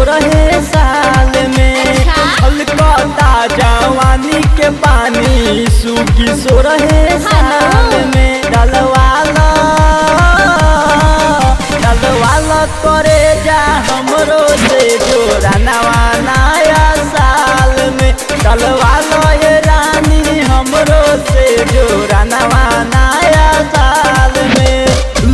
16 साल में हल्का जवानी के पानी सूखी 16 साल में डलवाला करे जा हमरो से जोरा नवा नया साल में डलवालो ये रानी हमरो से जोरा नवा नया साल में।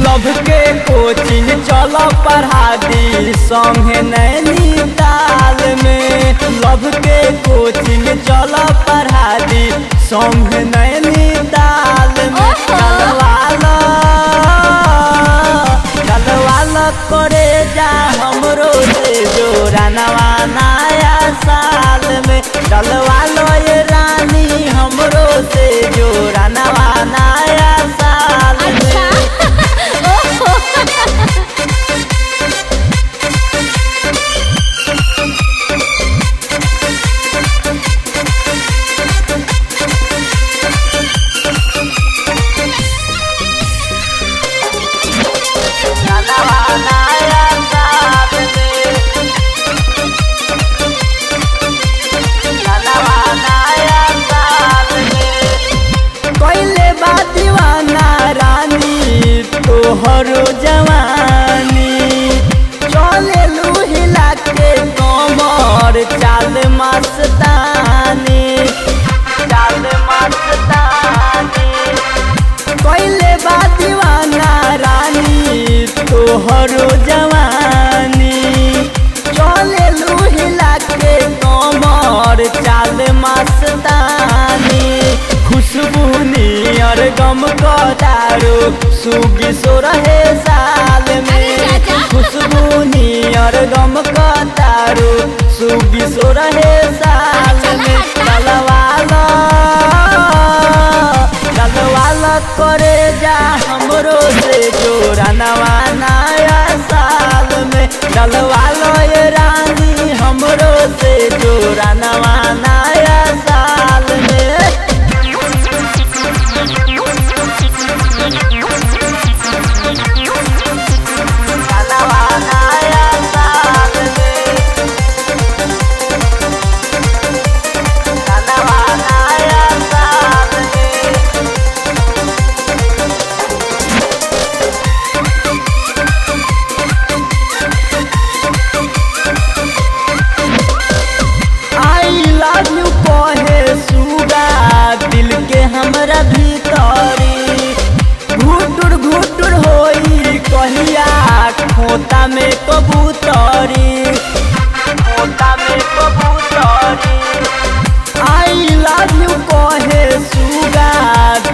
लव के कोचिंग चलो पढ़ा दी संगे नैनीताल में लव के कोचिंग चलो पढ़ा दी संगे नैनीताल में डलवाला करे जा हमरो से जोरा नवा नया साल में डलवालो ये रानी हमरो से जोरा नवा नया साल में। तोहरो जवानी चले लूहिला के कमर चाल मस्तानी कैले बा दीवाना रानी तोहरो जवानी चले लूहिला के कमर चाल मस्तानी खुशबू नियर गम कदारो सूगी 16 साल में खुशबू नियर गम कदारो सूगी 16 साल में डलवाला करे जा हमरो से जोरा नवा नया साल में डलवालो ये रानी हमरो से जोरा नवा नया साल में। हमरा भीतरी घुटुर घुटुर होई कहिया खोता में कबूतरी आई लव यू कहे सुगा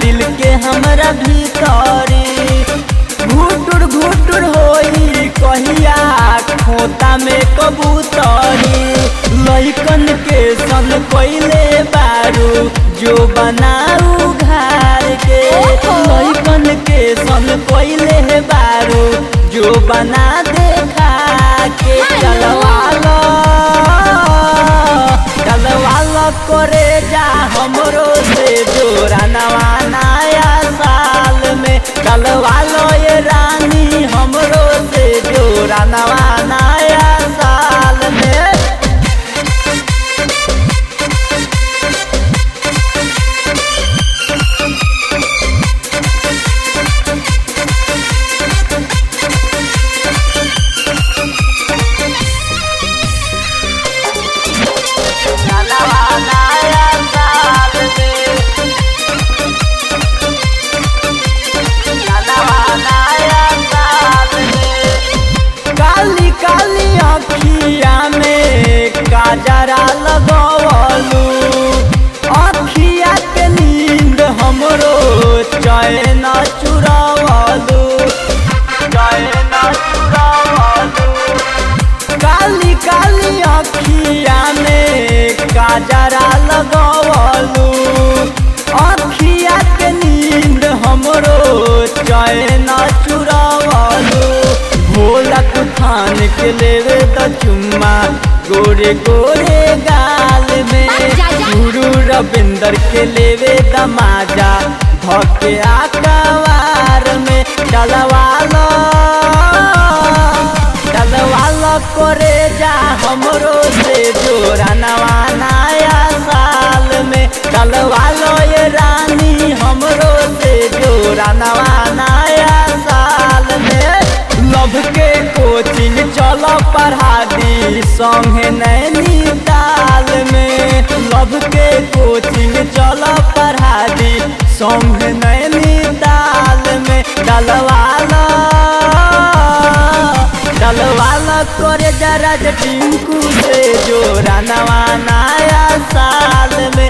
दिल के हमरा भीतरी घुटुर घुटुर होई कहिया खोता में कबूतरी लइकन के सन कोइले बारू जो बनाऊ घर के लइकन के सन कोइले बारू जो बना देखा के डलवाला करे जा हमरो से जोरा नवा नया साल में डलवालो ये रानी हमरो से जोरा नवा नया साल में। काजरा लगवलू अखिया के नींद हमरो चैन चुरावलू काली काली अखिया में काजरा लगवलू अखिया के नींद हमरो चैन चुरावलू भोला तूफान के लेवे त चुम्मा गोरे गोरे गाल में गुरु रविंदर के लेवे दमाजा धके आकवार में डलवाला करे जा। डलवा लो ये रानी हमरो से जोरा नवा नया साल में। लव के कोचिंग चलो पढ़ा दी संगे नैनीताल में। लव के कोचिंग चलो पढ़ा दी संगे नैनीताल में। डलवाला करे जरा टिंकू से जोरा नवा नया साल में।